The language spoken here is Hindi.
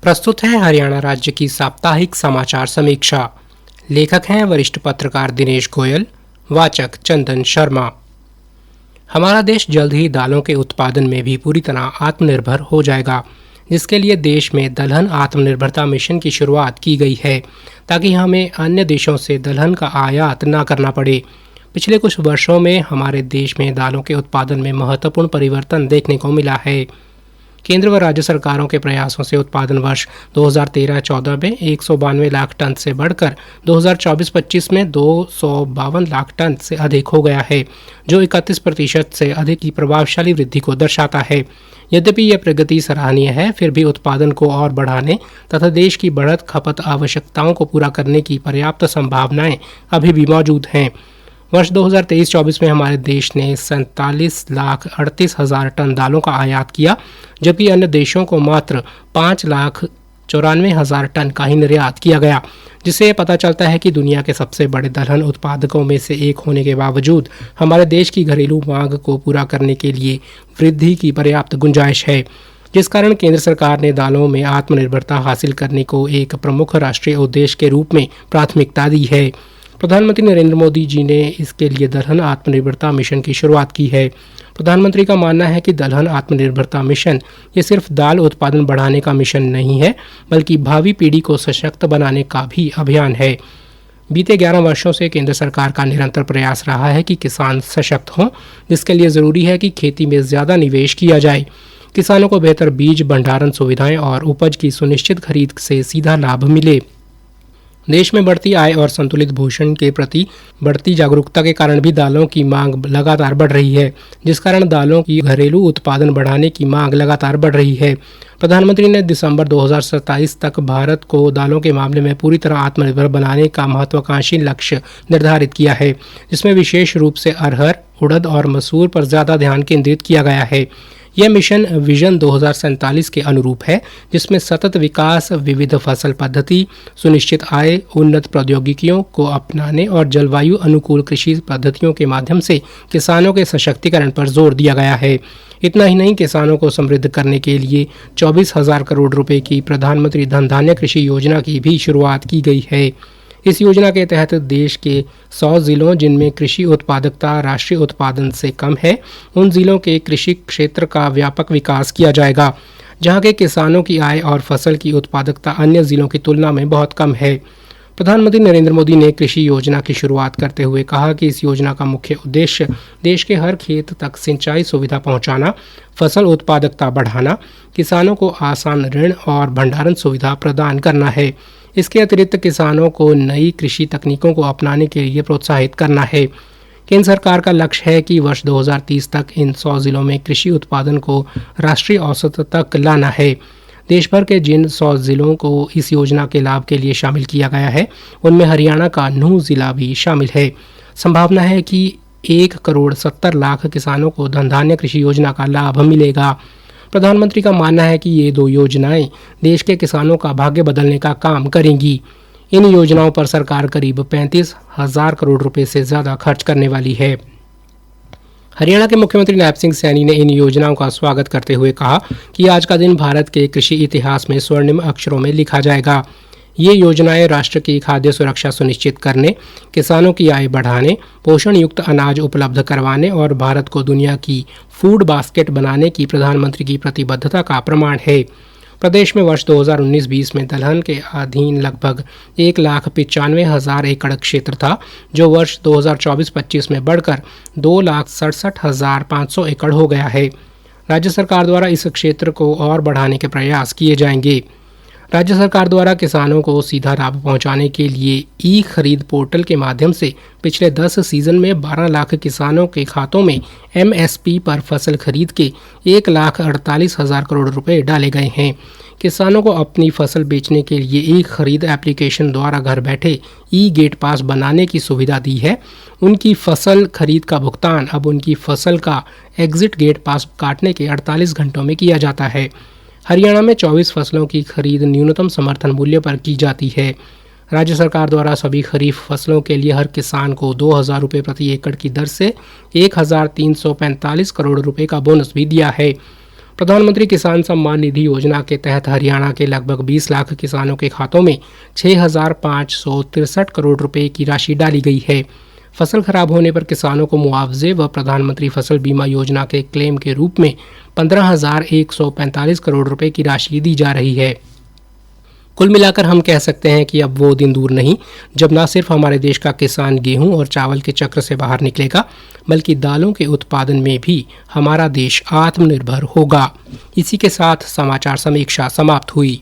प्रस्तुत है हरियाणा राज्य की साप्ताहिक समाचार समीक्षा। लेखक हैं वरिष्ठ पत्रकार दिनेश गोयल। वाचक चंदन शर्मा। हमारा देश जल्द ही दालों के उत्पादन में भी पूरी तरह आत्मनिर्भर हो जाएगा, जिसके लिए देश में दलहन आत्मनिर्भरता मिशन की शुरुआत की गई है, ताकि हमें अन्य देशों से दलहन का आयात न करना पड़े। पिछले कुछ वर्षों में हमारे देश में दालों के उत्पादन में महत्वपूर्ण परिवर्तन देखने को मिला है। केंद्र व राज्य सरकारों के प्रयासों से उत्पादन वर्ष 2013-14 में 192 लाख टन से बढ़कर 2024-25 में 252 लाख टन से अधिक हो गया है, जो 31% से अधिक की प्रभावशाली वृद्धि को दर्शाता है। यद्यपि यह प्रगति सराहनीय है, फिर भी उत्पादन को और बढ़ाने तथा देश की बढ़त खपत आवश्यकताओं को पूरा करने की पर्याप्त संभावनाएं अभी भी मौजूद हैं। वर्ष 2023-24 में हमारे देश ने 47,38,000 टन दालों का आयात किया, जबकि अन्य देशों को मात्र 5,94,000 टन का ही निर्यात किया गया, जिससे पता चलता है कि दुनिया के सबसे बड़े दलहन उत्पादकों में से एक होने के बावजूद हमारे देश की घरेलू मांग को पूरा करने के लिए वृद्धि की पर्याप्त गुंजाइश है, जिस कारण केंद्र सरकार ने दालों में आत्मनिर्भरता हासिल करने को एक प्रमुख राष्ट्रीय उद्देश्य के रूप में प्राथमिकता दी है। प्रधानमंत्री नरेंद्र मोदी जी ने इसके लिए दलहन आत्मनिर्भरता मिशन की शुरुआत की है। प्रधानमंत्री का मानना है कि दलहन आत्मनिर्भरता मिशन ये सिर्फ दाल उत्पादन बढ़ाने का मिशन नहीं है, बल्कि भावी पीढ़ी को सशक्त बनाने का भी अभियान है। बीते 11 वर्षों से केंद्र सरकार का निरंतर प्रयास रहा है कि किसान सशक्त हों, जिसके लिए ज़रूरी है कि खेती में ज़्यादा निवेश किया जाए। किसानों को बेहतर बीज, भंडारण सुविधाएं और उपज की सुनिश्चित खरीद से सीधा लाभ मिले। देश में बढ़ती आय और संतुलित भोजन के प्रति बढ़ती जागरूकता के कारण भी दालों की मांग लगातार बढ़ रही है, जिस कारण दालों की घरेलू उत्पादन बढ़ाने की मांग लगातार बढ़ रही है। प्रधानमंत्री ने दिसंबर 2027 तक भारत को दालों के मामले में पूरी तरह आत्मनिर्भर बनाने का महत्वाकांक्षी लक्ष्य निर्धारित किया है, जिसमें विशेष रूप से अरहर, उड़द और मसूर पर ज़्यादा ध्यान केंद्रित किया गया है। यह मिशन विजन 2047 के अनुरूप है, जिसमें सतत विकास, विविध फसल पद्धति, सुनिश्चित आय, उन्नत प्रौद्योगिकियों को अपनाने और जलवायु अनुकूल कृषि पद्धतियों के माध्यम से किसानों के सशक्तिकरण पर जोर दिया गया है। इतना ही नहीं, किसानों को समृद्ध करने के लिए 24,000 करोड़ रुपए की प्रधानमंत्री धन धान्य कृषि योजना की भी शुरुआत की गई है। इस योजना के तहत देश के 100 जिलों जिनमें कृषि उत्पादकता राष्ट्रीय उत्पादन से कम है, उन जिलों के कृषि क्षेत्र का व्यापक विकास किया जाएगा, जहां के किसानों की आय और फसल की उत्पादकता अन्य जिलों की तुलना में बहुत कम है। प्रधानमंत्री नरेंद्र मोदी ने कृषि योजना की शुरुआत करते हुए कहा कि इस योजना का मुख्य उद्देश्य देश के हर खेत तक सिंचाई सुविधा पहुंचाना, फसल उत्पादकता बढ़ाना, किसानों को आसान ऋण और भंडारण सुविधा प्रदान करना है। इसके अतिरिक्त किसानों को नई कृषि तकनीकों को अपनाने के लिए प्रोत्साहित करना है। केंद्र सरकार का लक्ष्य है कि वर्ष 2030 तक इन 100 जिलों में कृषि उत्पादन को राष्ट्रीय औसत तक लाना है। देश भर के जिन 100 जिलों को इस योजना के लाभ के लिए शामिल किया गया है, उनमें हरियाणा का नूंह जिला भी शामिल है। संभावना है कि 1,70,00,000 किसानों को धन धान्य कृषि योजना का लाभ मिलेगा। प्रधानमंत्री का मानना है कि ये 2 योजनाएं देश के किसानों का भाग्य बदलने का काम करेंगी। इन योजनाओं पर सरकार करीब 35,000 करोड़ रुपए से ज़्यादा खर्च करने वाली है। हरियाणा के मुख्यमंत्री नायब सिंह सैनी ने इन योजनाओं का स्वागत करते हुए कहा कि आज का दिन भारत के कृषि इतिहास में स्वर्णिम अक्षरों में लिखा जाएगा। ये योजनाएं राष्ट्र की खाद्य सुरक्षा सुनिश्चित करने, किसानों की आय बढ़ाने, पोषण युक्त अनाज उपलब्ध करवाने और भारत को दुनिया की फूड बास्केट बनाने की प्रधानमंत्री की प्रतिबद्धता का प्रमाण है। प्रदेश में वर्ष 2019-20 में दलहन के अधीन लगभग 1,95,000 एकड़ क्षेत्र था, जो वर्ष 2024-25 में बढ़कर 2,67,500 एकड़ हो गया है। राज्य सरकार द्वारा इस क्षेत्र को और बढ़ाने के प्रयास किए जाएंगे। राज्य सरकार द्वारा किसानों को सीधा लाभ पहुंचाने के लिए ई खरीद पोर्टल के माध्यम से पिछले 10 सीजन में 12 लाख किसानों के खातों में एमएसपी पर फसल खरीद के 1,48,000 करोड़ रुपए डाले गए हैं। किसानों को अपनी फसल बेचने के लिए ई खरीद एप्लीकेशन द्वारा घर बैठे ई गेट पास बनाने की सुविधा दी है। उनकी फसल खरीद का भुगतान अब उनकी फसल का एग्जिट गेट पास काटने के 48 घंटों में किया जाता है। हरियाणा में 24 फसलों की खरीद न्यूनतम समर्थन मूल्य पर की जाती है। राज्य सरकार द्वारा सभी खरीफ फसलों के लिए हर किसान को 2,000 रुपये प्रति एकड़ की दर से 1,345 करोड़ रुपए का बोनस भी दिया है। प्रधानमंत्री किसान सम्मान निधि योजना के तहत हरियाणा के लगभग 20 लाख किसानों के खातों में 6,563 करोड़ रुपए की राशि डाली गई है। फसल खराब होने पर किसानों को मुआवजे व प्रधानमंत्री फसल बीमा योजना के क्लेम के रूप में 15,145 करोड़ रुपए की राशि दी जा रही है। कुल मिलाकर हम कह सकते हैं कि अब वो दिन दूर नहीं जब न सिर्फ हमारे देश का किसान गेहूं और चावल के चक्र से बाहर निकलेगा, बल्कि दालों के उत्पादन में भी हमारा देश आत्मनिर्भर होगा। इसी के साथ समाचार समीक्षा समाप्त हुई।